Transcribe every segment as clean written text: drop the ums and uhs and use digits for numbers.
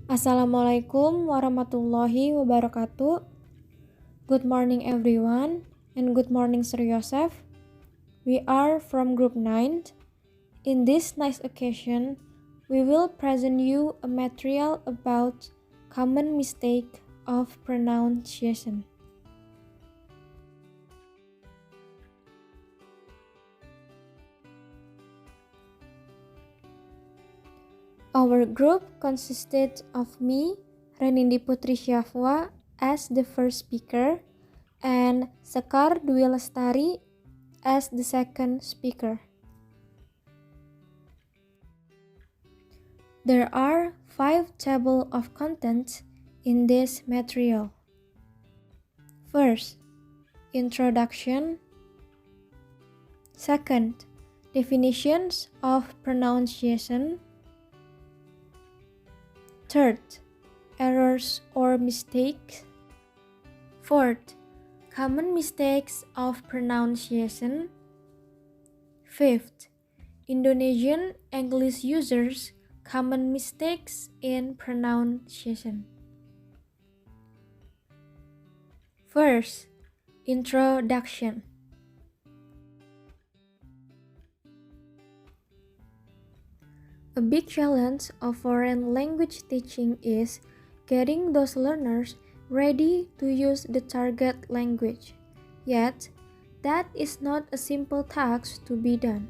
Assalamualaikum warahmatullahi wabarakatuh. Good morning everyone, and good morning Sir Yosef. We are from group 9. In this nice occasion, we will present you a material about common mistake of pronunciation. Our group consisted of me, Renindi Putri Syafwa, as the first speaker, and Sekar Dwi Lestari as the second speaker. There are 5 tables of contents in this material. First, introduction. Second, definitions of pronunciation. Third, errors or mistakes. Fourth, common mistakes of pronunciation. Fifth, Indonesian English users' common mistakes in pronunciation. First, introduction. A big challenge of foreign language teaching is getting those learners ready to use the target language. Yet, that is not a simple task to be done.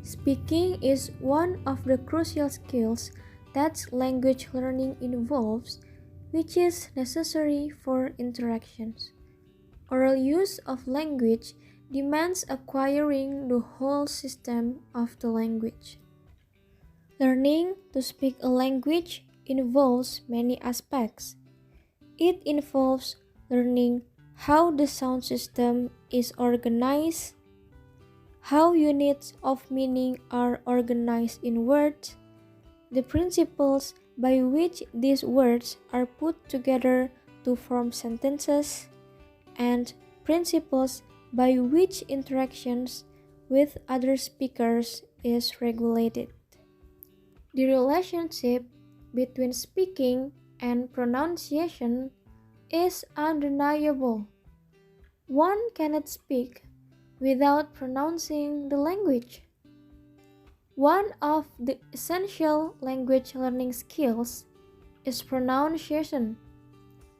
Speaking is one of the crucial skills that language learning involves, which is necessary for interactions. Oral use of language demands acquiring the whole system of the language. Learning to speak a language involves many aspects. It involves learning how the sound system is organized, how units of meaning are organized in words, the principles by which these words are put together to form sentences, and principles by which interactions with other speakers is regulated. The relationship between speaking and pronunciation is undeniable. One cannot speak without pronouncing the language. One of the essential language learning skills is pronunciation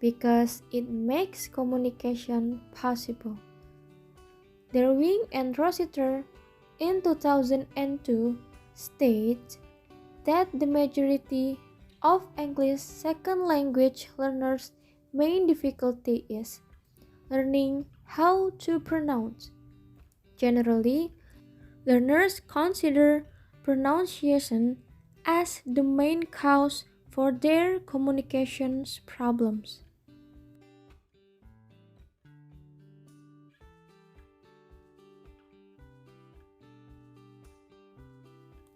because it makes communication possible. Derwing and Rossiter in 2002 state that the majority of English second language learners' main difficulty is learning how to pronounce. Generally, learners consider pronunciation as the main cause for their communications problems.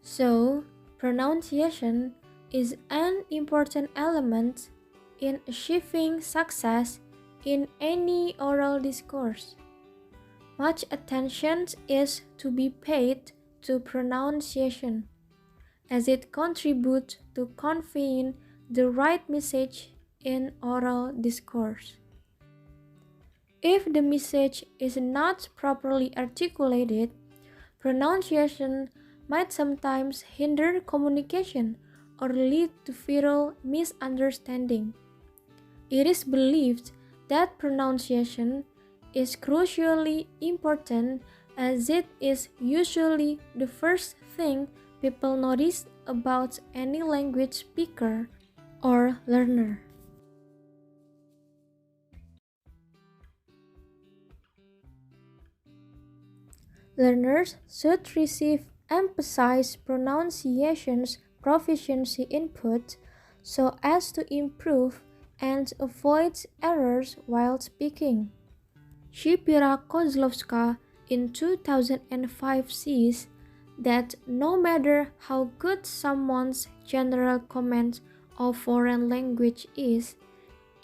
So, pronunciation is an important element in achieving success in any oral discourse. Much attention is to be paid to pronunciation, as it contributes to conveying the right message in oral discourse. If the message is not properly articulated, pronunciation might sometimes hinder communication or lead to viral misunderstanding. It is believed that pronunciation is crucially important as it is usually the first thing people notice about any language speaker or learner. Learners should receive emphasized pronunciation's proficiency input so as to improve and avoid errors while speaking. Shipira Kozlowska in 2005 says that no matter how good someone's general command of foreign language is,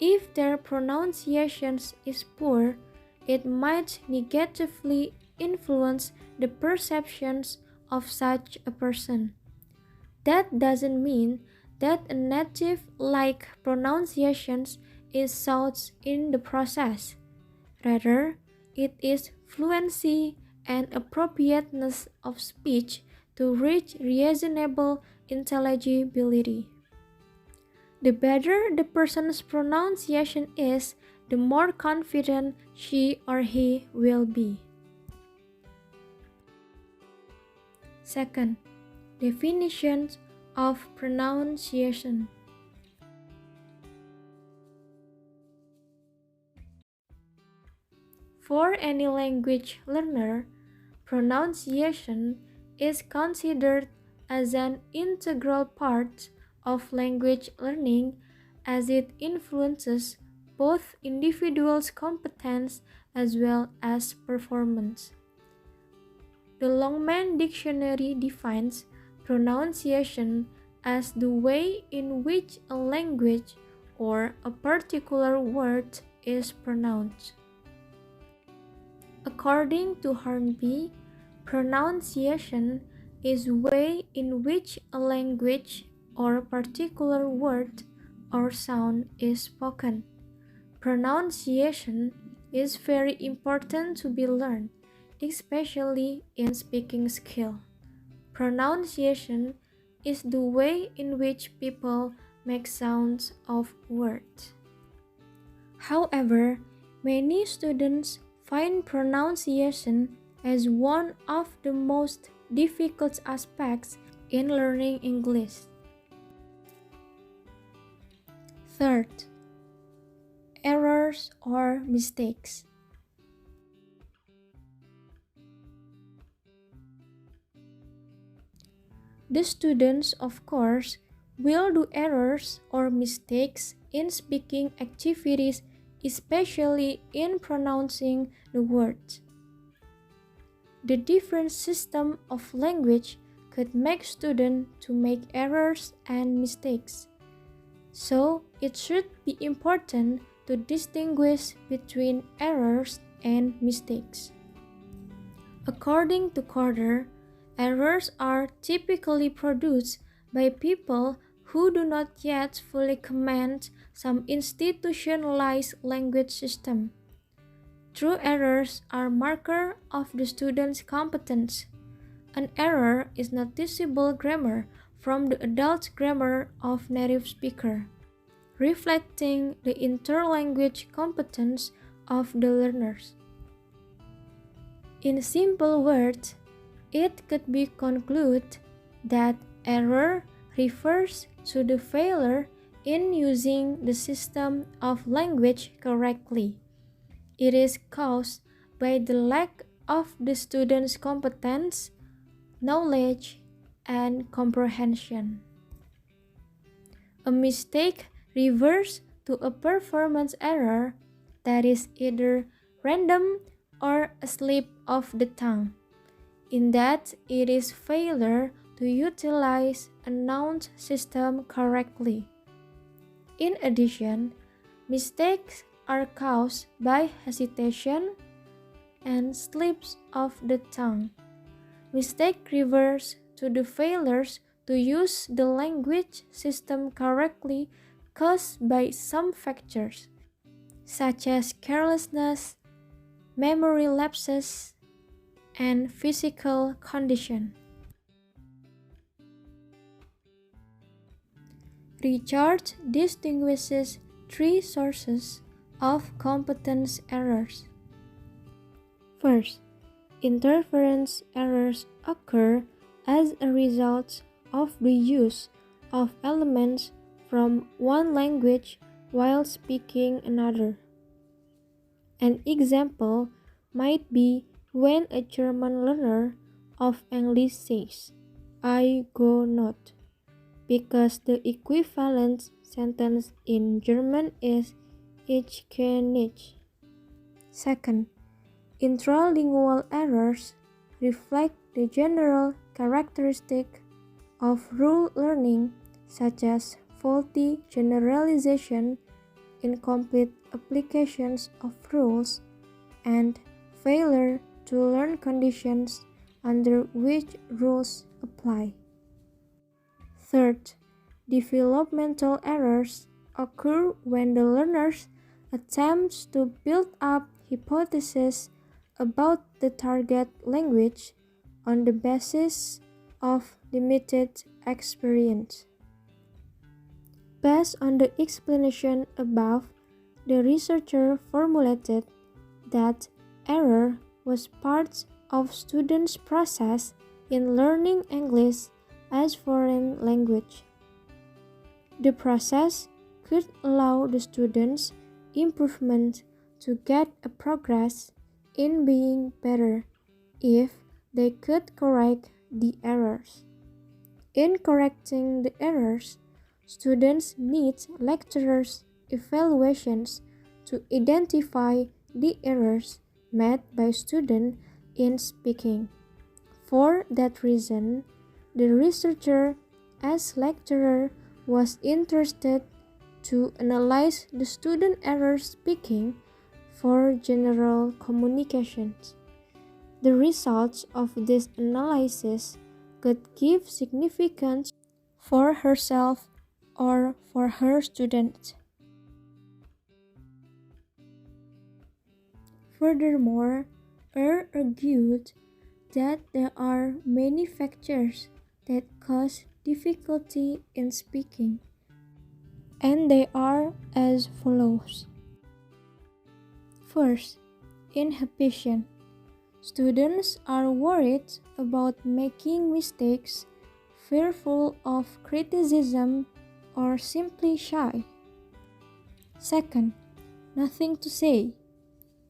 if their pronunciation is poor, it might negatively influence the perceptions of such a person. That doesn't mean that a native-like pronunciation is sought in the process. Rather, it is fluency and appropriateness of speech to reach reasonable intelligibility. The better the person's pronunciation is, the more confident she or he will be. Second, definitions of pronunciation. For any language learner, pronunciation is considered as an integral part of language learning as it influences both individuals' competence as well as performance. The Longman Dictionary defines pronunciation as the way in which a language or a particular word is pronounced. According to Hornby, pronunciation is way in which a language or a particular word or sound is spoken. Pronunciation is very important to be learned, especially in speaking skill. Pronunciation is the way in which people make sounds of words. However, many students find pronunciation as one of the most difficult aspects in learning English. Third, errors or mistakes. The students, of course, will do errors or mistakes in speaking activities, especially in pronouncing the words. The different system of language could make students to make errors and mistakes. So, it should be important to distinguish between errors and mistakes. According to Corder, errors are typically produced by people who do not yet fully command some institutionalized language system. True errors are marker of the student's competence. An error is noticeable grammar from the adult grammar of native speaker, reflecting the interlanguage competence of the learners. In simple words, it could be concluded that error refers to the failure in using the system of language correctly. It is caused by the lack of the student's competence, knowledge, and comprehension. A mistake refers to a performance error that is either random or a slip of the tongue, in that it is failure to utilize a noun system correctly. In addition, mistakes are caused by hesitation and slips of the tongue. Mistake refers to the failures to use the language system correctly caused by some factors, such as carelessness, memory lapses, and physical condition. Richard distinguishes three sources of competence errors. First, interference errors occur as a result of the use of elements from one language while speaking another. An example might be when a German learner of English says, "I go not," because the equivalent sentence in German is "Ich gehe nicht." Second, intralingual errors reflect the general characteristic of rule learning, such as faulty generalization, incomplete applications of rules, and failure to learn conditions under which rules apply. Third, Developmental errors occur when the learners attempts to build up hypotheses about the target language on the basis of limited experience. Based on the explanation above, the researcher formulated that error was part of students' process in learning English as foreign language. The process could allow the students improvement to get a progress in being better if they could correct the errors. In correcting the errors, students need lecturers' evaluations to identify the errors made by students in speaking. For that reason, the researcher as lecturer was interested to analyze the student error speaking for general communications. The results of this analysis could give significance for herself or for her students. Furthermore, argued that there are many factors that cause difficulty in speaking, and they are as follows. First, inhibition. Students are worried about making mistakes, fearful of criticism, or simply shy. Second, nothing to say.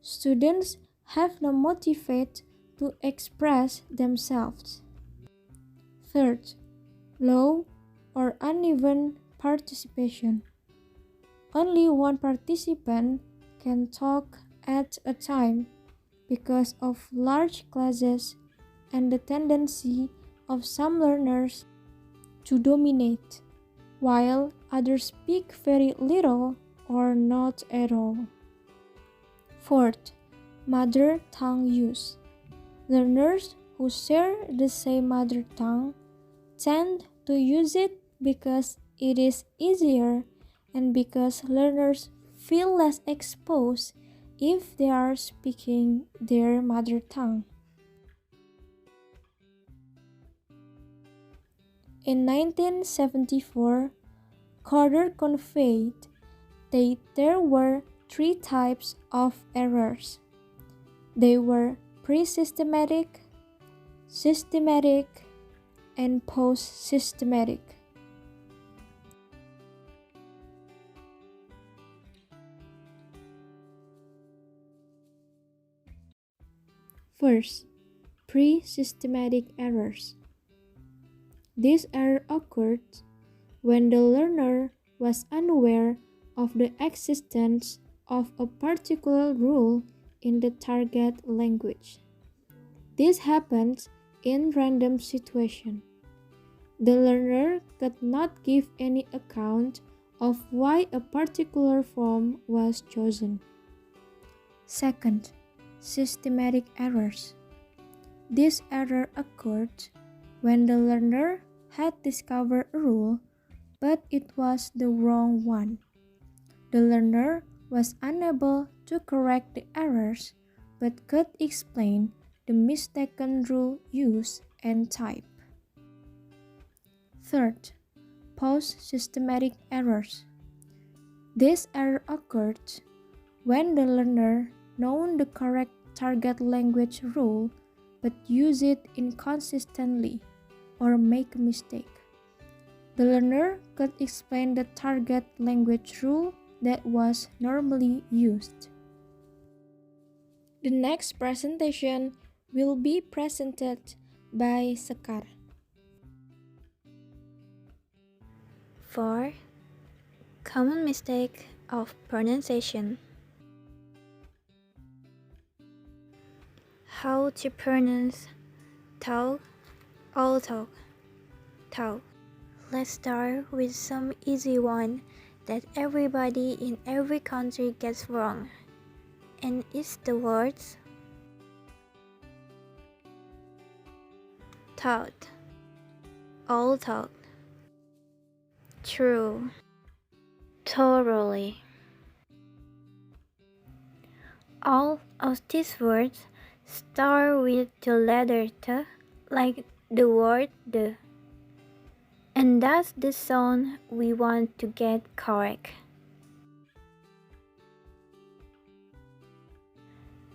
Students have no motivate to express themselves. Third, low or uneven participation. Only one participant can talk at a time because of large classes and the tendency of some learners to dominate, while others speak very little or not at all. Fourth, mother tongue use. Learners who share the same mother tongue tend to use it because it is easier and because learners feel less exposed if they are speaking their mother tongue. In 1974, Carter conveyed that there were three types of errors. They were pre-systematic, systematic, and post-systematic. First, pre-systematic errors. This error occurred when the learner was unaware of the existence of a particular rule in the target language. This happens in random situations. The learner could not give any account of why a particular form was chosen. Second, systematic errors. This error occurred when the learner had discovered a rule, but it was the wrong one. The learner was unable to correct the errors, but could explain the mistaken rule use and type. Third, post-systematic errors. This error occurred when the learner knows the correct target language rule but use it inconsistently or make a mistake. The learner could explain the target language rule that was normally used. The next presentation will be presented by Sekar. 4. Common mistake of pronunciation. How to pronounce talk, all talk, talk. Let's start with some easy one that everybody in every country gets wrong, and it's the words thought, all thought. True. Thoroughly. All of these words start with the letter T, like the word the. And that's the sound we want to get correct.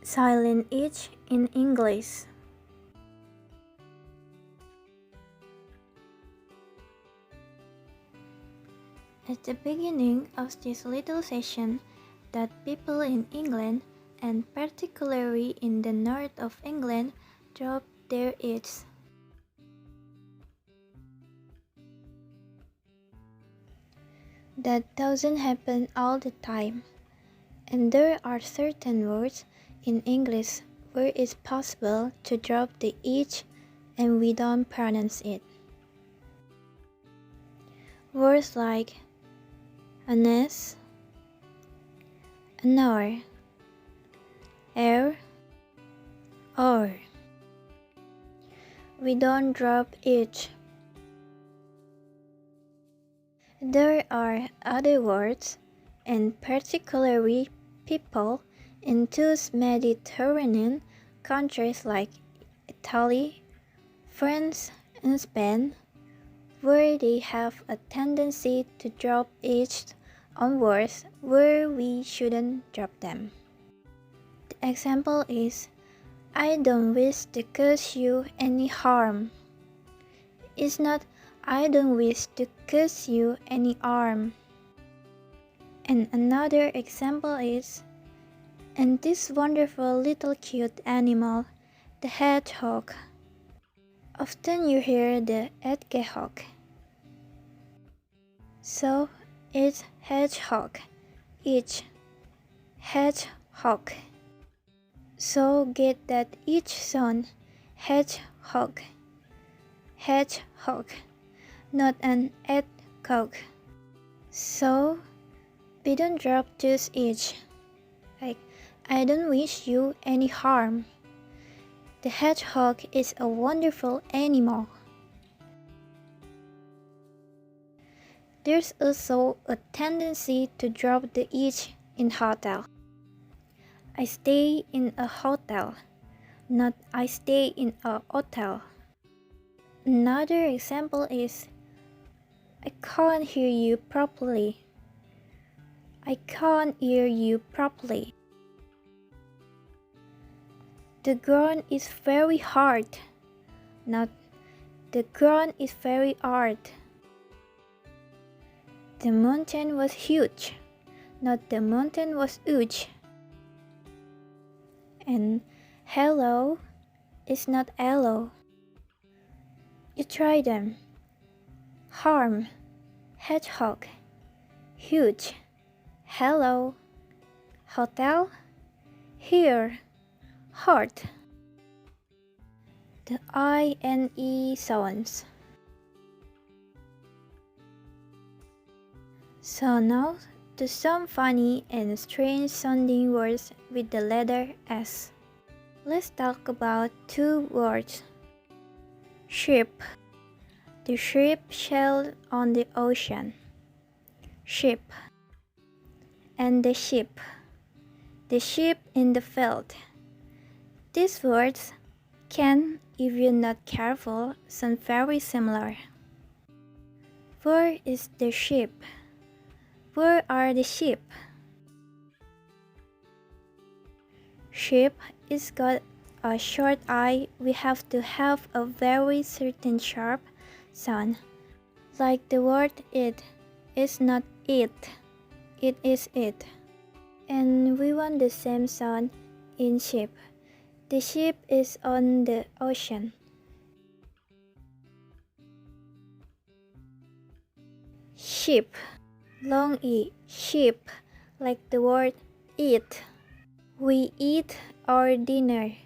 Silent H in English. At the beginning of this little session, that people in England, and particularly in the north of England, drop their H's. That doesn't happen all the time, and there are certain words in English where it's possible to drop the H and we don't pronounce it. Words like honest, honor, air, or. We don't drop H. There are other words, and particularly people in those Mediterranean countries like Italy, France, and Spain, where they have a tendency to drop H on words where we shouldn't drop them. The example is, I don't wish to cause you any harm. It's not, I don't wish to cause you any harm. And another example is, and this wonderful little cute animal, the hedgehog. Often you hear the hedgehog. So it's hedgehog, each hedgehog. So get that each sound, hedgehog, hedgehog, not an hedgehog. So we don't drop just each, like I don't wish you any harm. The hedgehog is a wonderful animal. There's also a tendency to drop the each in hotel. I stay in a hotel, not I stay in a hotel. Another example is, I can't hear you properly. I can't hear you properly. The ground is very hard, not the ground is very hard. The mountain was huge, not the mountain was huge. And hello is not hello. You try them. Harm, hedgehog, huge, hello, hotel, here, heart. The I and E sounds. So now to some funny and strange sounding words with the letter S. Let's talk about two words. Ship. The ship sailed on the ocean. Ship. And the sheep. The sheep in the field. These words can, if you're not careful, sound very similar. Where is the sheep? Where are the sheep? Sheep is got a short I. We have to have a very certain sharp sound. Like the word it is not it. It is it. And we want the same sound in ship. The ship is on the ocean. Sheep. Long E, sheep, like the word eat. We eat our dinner.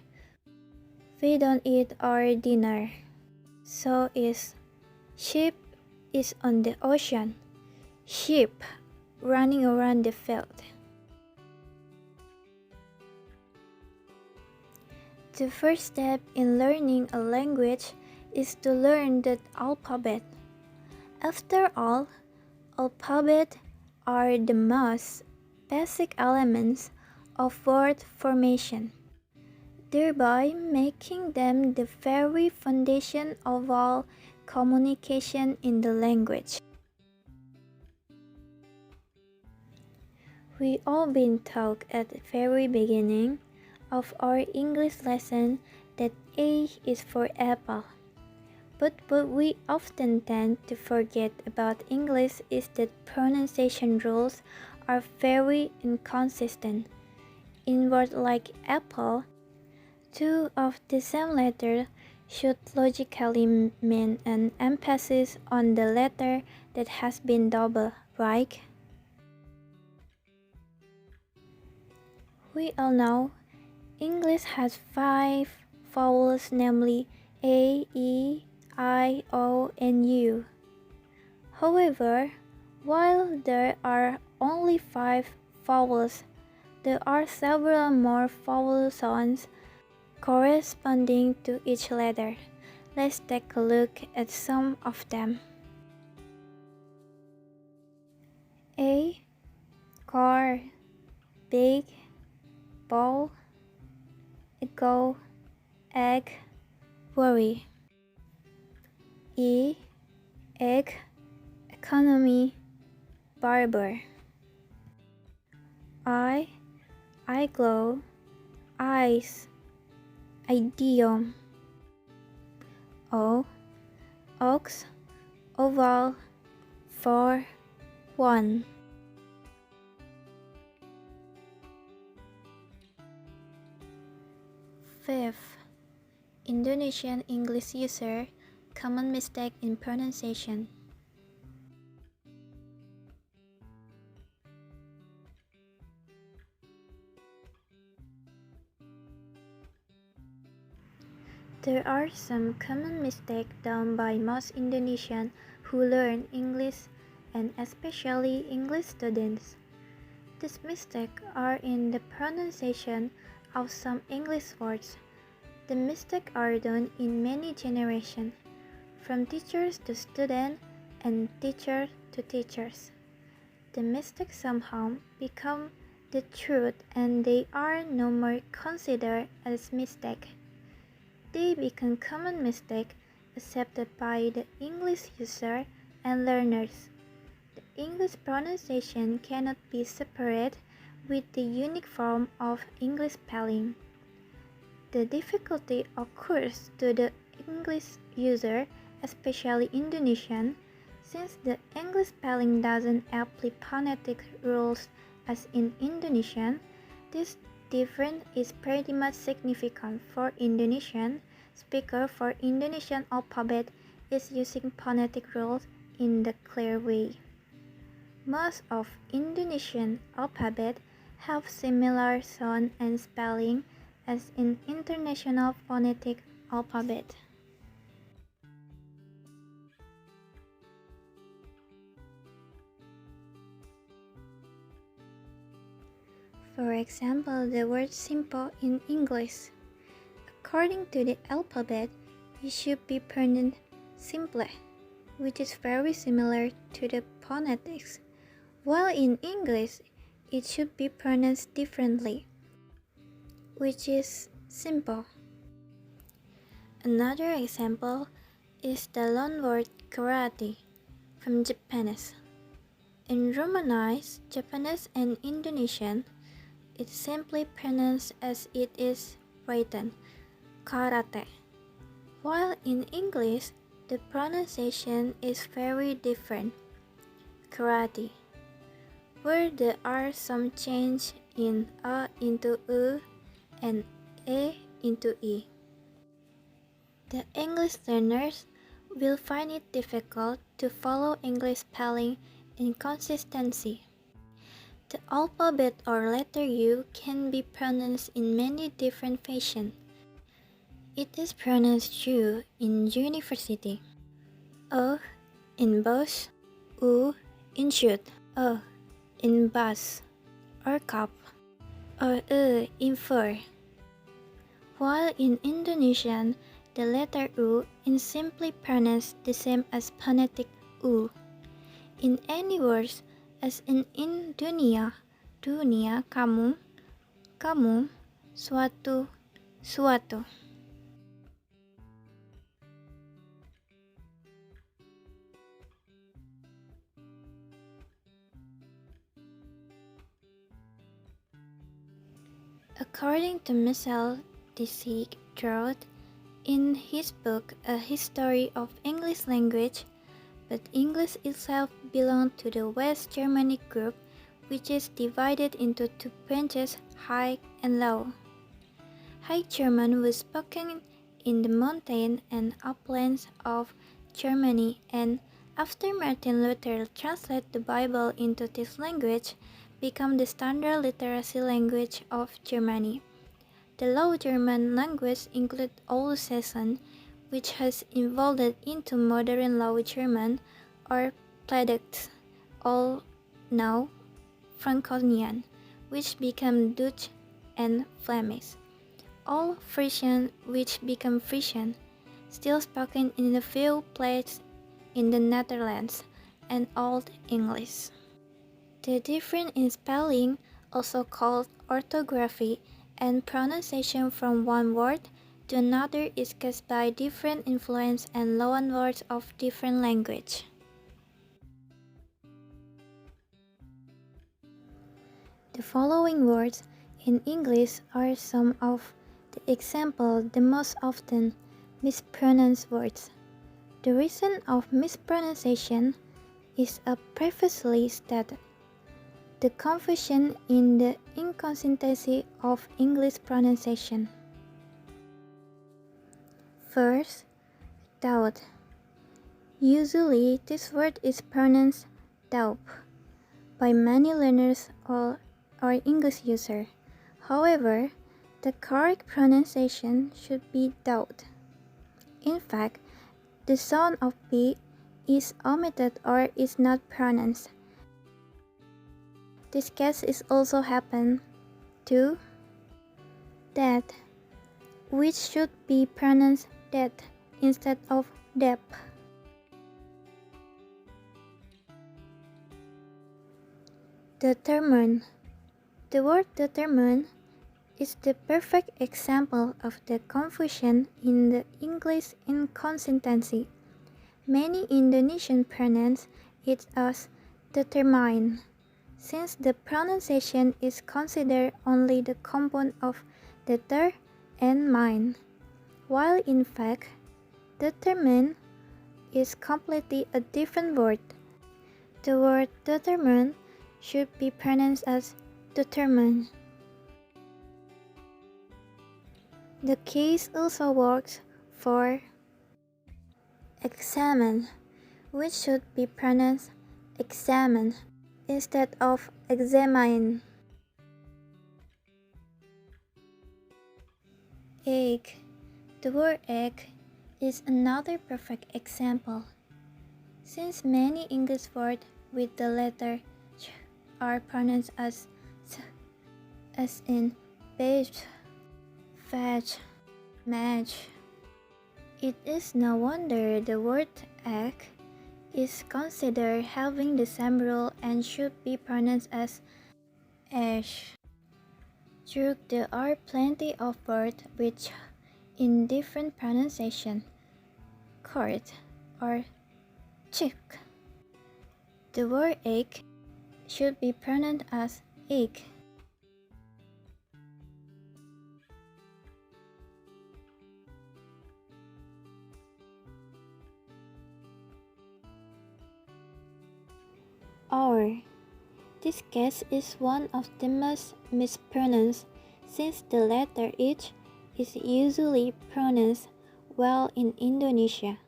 We don't eat our dinner. So is sheep is on the ocean. Sheep running around the field. The first step in learning a language is to learn the alphabet. After all, Alphabet are the most basic elements of word formation, thereby making them the very foundation of all communication in the language. We all been taught at the very beginning of our English lesson that A is for apple. But what we often tend to forget about English is that pronunciation rules are very inconsistent. In words like apple, two of the same letter should logically mean an emphasis on the letter that has been doubled, right? We all know English has 5 vowels, namely A, E, I, O, and U. However, while there are only 5 vowels, there are several more vowel sounds corresponding to each letter. Let's take a look at some of them. A. Car. Big. Ball. Echo. Egg. Worry. E. Egg. Economy. Barber. I. Eye glow. Eyes. Idiom. O. Ox. Oval. 4. 1. Fifth, Indonesian English user common mistake in pronunciation. There are some common mistakes done by most Indonesians who learn English, and especially English students. These mistakes are in the pronunciation of some English words. The mistakes are done in many generations, from teachers to students and teachers to teachers. The mistakes somehow become the truth and they are no more considered as mistakes. They become common mistakes accepted by the English user and learners. The English pronunciation cannot be separated with the unique form of English spelling. The difficulty occurs to the English user, especially Indonesian, since the English spelling doesn't apply phonetic rules as in Indonesian. This difference is pretty much significant for Indonesian speaker, for Indonesian alphabet is using phonetic rules in the clear way. Most of Indonesian alphabet have similar sound and spelling as in international phonetic alphabet. For example, the word simple in English. According to the alphabet, it should be pronounced simple, which is very similar to the phonetics, while in English, it should be pronounced differently, which is simple. Another example is the loanword karate from Japanese. In Romanized Japanese and Indonesian, it's simply pronounced as it is written, karate, while in English, the pronunciation is very different, karate, where there are some change in a into u and a into e. The English learners will find it difficult to follow English spelling inconsistency. The alphabet or letter U can be pronounced in many different fashions. It is pronounced U in university, O in bus, U in shoot, O in bus or cup, or E in fur. While in Indonesian, the letter U is simply pronounced the same as phonetic U. in any words, as in dunia, dunia, kamu, kamu, suatu, suatu. According to Michel Drouot, in his book A History of English Language, but English itself belonged to the West Germanic group, which is divided into two branches, High and Low. High German was spoken in the mountain and uplands of Germany, and after Martin Luther translated the Bible into this language, became the standard literacy language of Germany. The Low German language includes Old Saxon, which has evolved into modern Low German or Plattdeutsch, all now Franconian, which became Dutch and Flemish. Old Frisian, which became Frisian, still spoken in a few places in the Netherlands, and Old English. The difference in spelling, also called orthography, and pronunciation from one word to another is caused by different influence and loanwords of different language. The following words in English are some of the examples the most often mispronounced words. The reason of mispronunciation is previously stated. The confusion in the inconsistency of English pronunciation. First, doubt. Usually, this word is pronounced doubt by many learners or English users. However, the correct pronunciation should be doubt. In fact, the sound of P is omitted or is not pronounced. This case is also happen to that, which should be pronounced that instead of dep. Determine. The word determine is the perfect example of the confusion in the English inconsistency. Many Indonesian pronounce it as determine, since the pronunciation is considered only the compound of deter and mine, while in fact, determine is completely a different word. The word determine should be pronounced as determine. The case also works for examine, which should be pronounced examine instead of examine. Egg. The word egg is another perfect example. Since many English words with the letter ch are pronounced as th, as in bathe, fetch, match, it is no wonder the word egg is considered having the same rule and should be pronounced as ash. True, there are plenty of words which in different pronunciation, court or chick. The word egg should be pronounced as egg. Or. This case is one of the most mispronounced, since the letter H is usually pronounced well in Indonesia,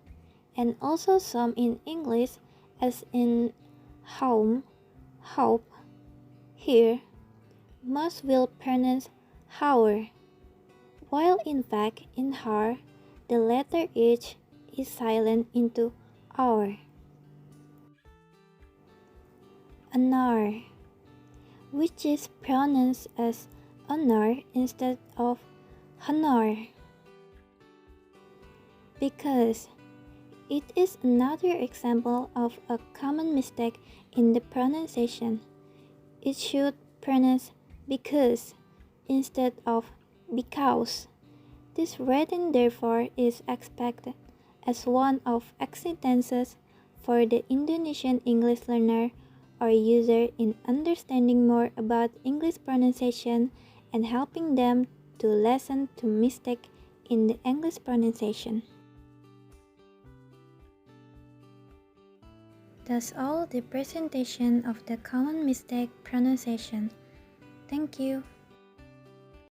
and also some in English, as in home, hope, here. Most will pronounce hour, while in fact in her, the letter H is silent into hour. Anar, which is pronounced as honor instead of honor, because It is another example of a common mistake in the pronunciation. It should pronounce because instead of because. This writing therefore is expected as one of acceptances for the Indonesian English learner or user in understanding more about English pronunciation and helping them to listen to mistake in the English pronunciation. That's all the presentation of the common mistake pronunciation. Thank you.